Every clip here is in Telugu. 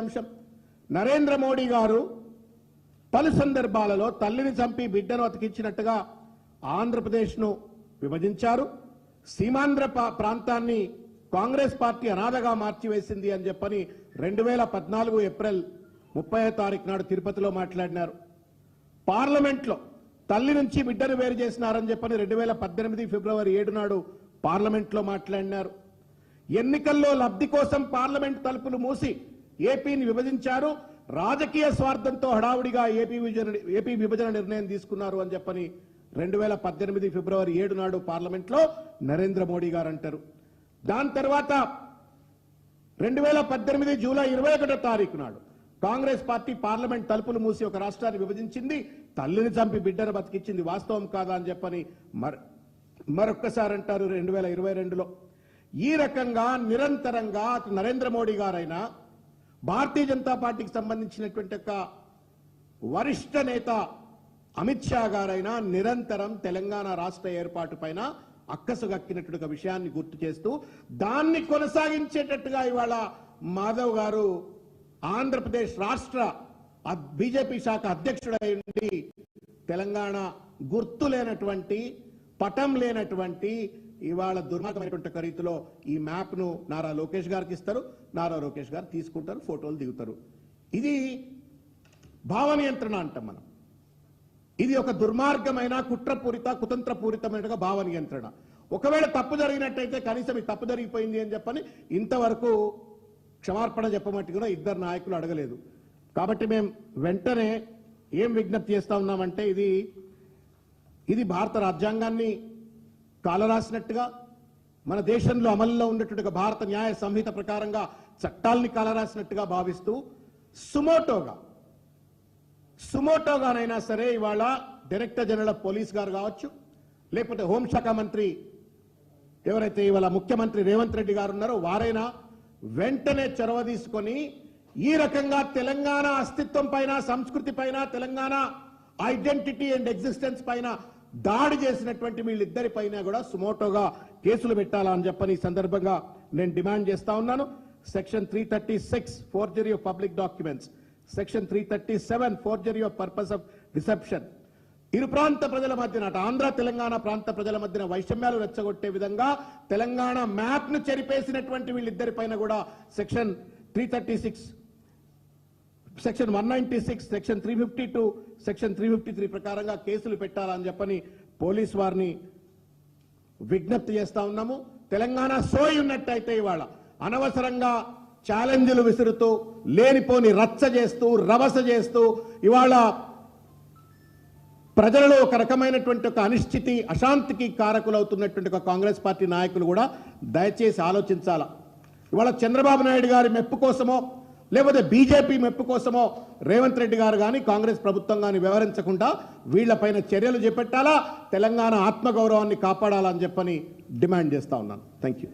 అంశం. నరేంద్ర మోడీ గారు పలు సందర్భాలలో తల్లిని చంపి బిడ్డను అతికించినట్టుగా ఆంధ్రప్రదేశ్ను విభజించారు. సీమాంధ్ర ప్రాంతాన్ని కాంగ్రెస్ పార్టీ అనాథగా మార్చివేసింది అని చెప్పని 2014 ఏప్రిల్ 30వ తారీఖు నాడు తిరుపతిలో మాట్లాడినారు. పార్లమెంట్లో తల్లి నుంచి బిడ్డను వేరు చేసినారని చెప్పని 2018 ఫిబ్రవరి 7 నాడు పార్లమెంట్లో మాట్లాడినారు. ఎన్నికల్లో లబ్ధి కోసం పార్లమెంట్ తలుపులు మూసి ఏపీని విభజించారు. రాజకీయ స్వార్థంతో హడావుడిగా ఏపీ విభజన నిర్ణయం తీసుకున్నారు అని చెప్పని 2018 ఫిబ్రవరి 7 నాడు పార్లమెంట్లో నరేంద్ర మోడీ గారు అంటారు. దాని తర్వాత 2018 జూలై 21వ తారీఖు నాడు కాంగ్రెస్ పార్టీ పార్లమెంట్ తలుపులు మూసి ఒక రాష్ట్రాన్ని విభజించింది, తల్లిని చంపి బిడ్డను బతికించింది. వాస్తవం కాదా అని చెప్పని మరొక్కసారి అంటారు 2022లో. ఈ రకంగా నిరంతరంగా నరేంద్ర మోడీ గారైనా భారతీయ జనతా పార్టీకి సంబంధించినటువంటి ఒక వరిష్ఠ నేత అమిత్ షా గారైనా నిరంతరం తెలంగాణ రాష్ట్ర ఏర్పాటు పైన అక్కసు గక్కినట్టుగా విషయాన్ని గుర్తు చేస్తూ దాన్ని కొనసాగించేటట్టుగా ఇవాళ మాధవ్ గారు ఆంధ్రప్రదేశ్ రాష్ట్ర బీజేపీ శాఖ అధ్యక్షుడై ఉండి తెలంగాణ గుర్తు లేనటువంటి పటం లేనటువంటి ఇవాళ దుర్మార్గమైనటువంటి రీతిలో ఈ మ్యాప్ ను నారా లోకేష్ గారికి ఇస్తారు. నారా లోకేష్ గారు తీసుకుంటారు, ఫోటోలు దిగుతారు. ఇది భావ నియంత్రణ అంటాం మనం. ఇది ఒక దుర్మార్గమైన కుట్రపూరిత కుతంత్రపూరితమైన భావ నియంత్రణ. ఒకవేళ తప్పు జరిగినట్టయితే కనీసం ఈ తప్పు జరిగిపోయింది అని చెప్పని ఇంతవరకు క్షమార్పణ చెప్పమట్టి కూడా ఇద్దరు నాయకులు అడగలేదు. కాబట్టి మేము వెంటనే ఏం విజ్ఞప్తి చేస్తా ఉన్నామంటే ఇది భారత రాజ్యాంగాన్ని కాలరాసినట్టుగా, మన దేశంలో అమల్లో ఉన్నట్టుగా భారత న్యాయ సంహిత ప్రకారంగా చట్టాలని కాలరాసినట్టుగా భావిస్తూ సుమోటోగానైనా సరే ఇవాళ డైరెక్టర్ జనరల్ ఆఫ్ పోలీస్ గారు కావచ్చు, లేకపోతే హోంశాఖ మంత్రి ఎవరైతే ఇవాళ ముఖ్యమంత్రి రేవంత్ రెడ్డి గారు ఉన్నారో వారైనా వెంటనే చొరవ తీసుకొని ఈ రకంగా తెలంగాణ అస్తిత్వం పైన, సంస్కృతి పైన, తెలంగాణ ఐడెంటిటీ అండ్ ఎగ్జిస్టెన్స్ పైన దాడి చేసినటువంటి వీళ్ళిద్దరి పైన కూడా సుమోటోగా కేసులు పెట్టాలా అని చెప్పని ఈ సందర్భంగా నేను డిమాండ్ చేస్తా ఉన్నాను. Section 336 forgery of public documents, section 337 forgery of purpose of deception, ఇరు ప్రాంత ప్రజల మధ్యన ఆంధ్ర తెలంగాణ ప్రాంత ప్రజల మధ్యన వైషమ్యాలు రెచ్చగొట్టే విధంగా తెలంగాణ మ్యాప్ ను చెరిపేసినటువంటి వీళ్ళిద్దరి పైన కూడా సెక్షన్ 336, సెక్షన్ 196, సెక్షన్ 352, సెక్షన్ 353 ప్రకారంగా కేసులు పెట్టాలని చెప్పని పోలీస్ వారిని విజ్ఞప్తి చేస్తా ఉన్నాము. తెలంగాణ సోయి ఉన్నట్టయితే ఇవాళ అనవసరంగా ఛాలెంజ్లు విసురుతూ లేనిపోని రచ్చ చేస్తూ రవస చేస్తూ ఇవాళ ప్రజలలో ఒక రకమైనటువంటి ఒక అనిశ్చితి, అశాంతికి కారకులవుతున్నటువంటి ఒక కాంగ్రెస్ పార్టీ నాయకులు కూడా దయచేసి ఆలోచించాలా. ఇవాళ చంద్రబాబు నాయుడు గారి మెప్పు కోసమో లేకపోతే బీజేపీ మెప్పు కోసమో రేవంత్ రెడ్డి గారు కానీ కాంగ్రెస్ ప్రభుత్వం కానీ వ్యవహరించకుండా వీళ్లపైన చర్యలు చేపట్టాలా, తెలంగాణ ఆత్మగౌరవాన్ని కాపాడాలని చెప్పని డిమాండ్ చేస్తా ఉన్నాను. Thank you.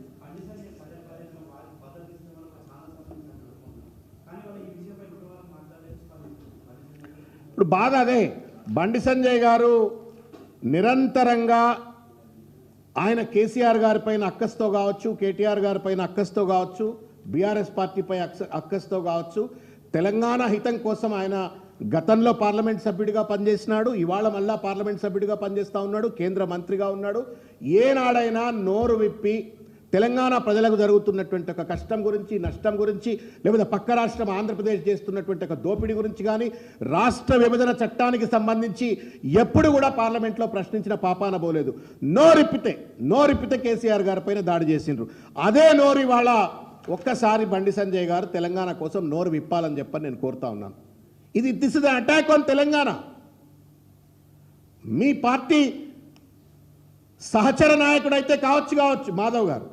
ఇప్పుడు బాధ అదే, బండి సంజయ్ గారు నిరంతరంగా ఆయన కేసీఆర్ గారి పైన అక్కస్తో కావచ్చు, కేటీఆర్ గారి పైన అక్కస్తో కావచ్చు, బీఆర్ఎస్ పార్టీపై అక్కస్తో కావచ్చు, తెలంగాణ హితం కోసం ఆయన గతంలో పార్లమెంట్ సభ్యుడిగా పనిచేసినాడు, ఇవాళ మళ్ళా పార్లమెంట్ సభ్యుడిగా పనిచేస్తూ ఉన్నాడు, కేంద్ర మంత్రిగా ఉన్నాడు. ఏనాడైనా నోరు విప్పి తెలంగాణ ప్రజలకు జరుగుతున్నటువంటి ఒక కష్టం గురించి, నష్టం గురించి, లేకపోతే పక్క రాష్ట్రం ఆంధ్రప్రదేశ్ చేస్తున్నటువంటి ఒక దోపిడీ గురించి కానీ, రాష్ట్ర విభజన చట్టానికి సంబంధించి ఎప్పుడు కూడా పార్లమెంట్లో ప్రశ్నించిన పాపాన పోలేదు. నోరిప్పితే కేసీఆర్ గారి పైన దాడి చేసిండ్రు. అదే నోరు ఇవాళ ఒక్కసారి బండి సంజయ్ గారు తెలంగాణ కోసం నోరు విప్పాలని చెప్పని నేను కోరుతా ఉన్నాను. This is attack on Telangana. Me party సహచర నాయకుడు అయితే కావచ్చు మాధవ్ గారు,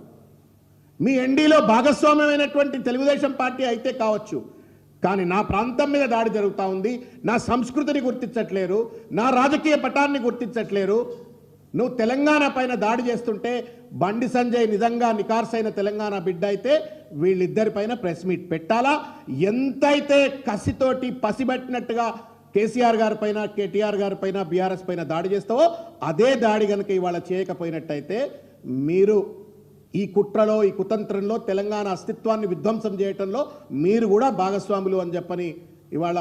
మీ ఎన్డీలో భాగస్వామ్యమైనటువంటి తెలుగుదేశం పార్టీ అయితే కావచ్చు, కానీ నా ప్రాంతం మీద దాడి జరుగుతూ ఉంది, నా సంస్కృతిని గుర్తించట్లేరు, నా రాజకీయ పటాన్ని గుర్తించట్లేరు. నువ్వు తెలంగాణ పైన దాడి చేస్తుంటే బండి సంజయ్ నిజంగా నికార్సైన తెలంగాణ బిడ్డ అయితే వీళ్ళిద్దరి పైన ప్రెస్ మీట్ పెట్టాలా. ఎంతైతే కసితోటి పసిబట్టినట్టుగా కేసీఆర్ గారి పైన, కేటీఆర్ గారి పైన, బీఆర్ఎస్ పైన దాడి చేస్తావో అదే దాడి కనుక ఇవాళ చేయకపోయినట్టయితే మీరు ఈ కుట్రలో ఈ కుతంత్రంలో తెలంగాణ అస్తిత్వాన్ని విధ్వంసం చేయటంలో మీరు కూడా భాగస్వాములు అని చెప్పని ఇవాళ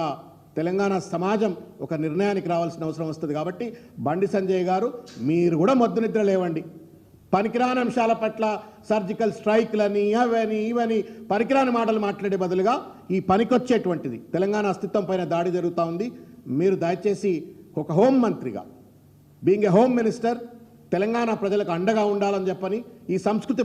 తెలంగాణ సమాజం ఒక నిర్ణయానికి రావాల్సిన అవసరం వస్తుంది. కాబట్టి బండి సంజయ్ గారు మీరు కూడా మొద్దు నిద్ర లేవండి. పనికిరాని అంశాల పట్ల సర్జికల్ స్ట్రైక్లని అవని ఇవని పనికిరాని మాటలు మాట్లాడే బదులుగా ఈ పనికొచ్చేటువంటిది తెలంగాణ అస్తిత్వం పైన దాడి జరుగుతూ ఉంది. మీరు దయచేసి ఒక హోం మంత్రిగా being a home minister Telangana ప్రజలకు అండగా ఉండాలని చెప్పని ఈ సంస్కృతి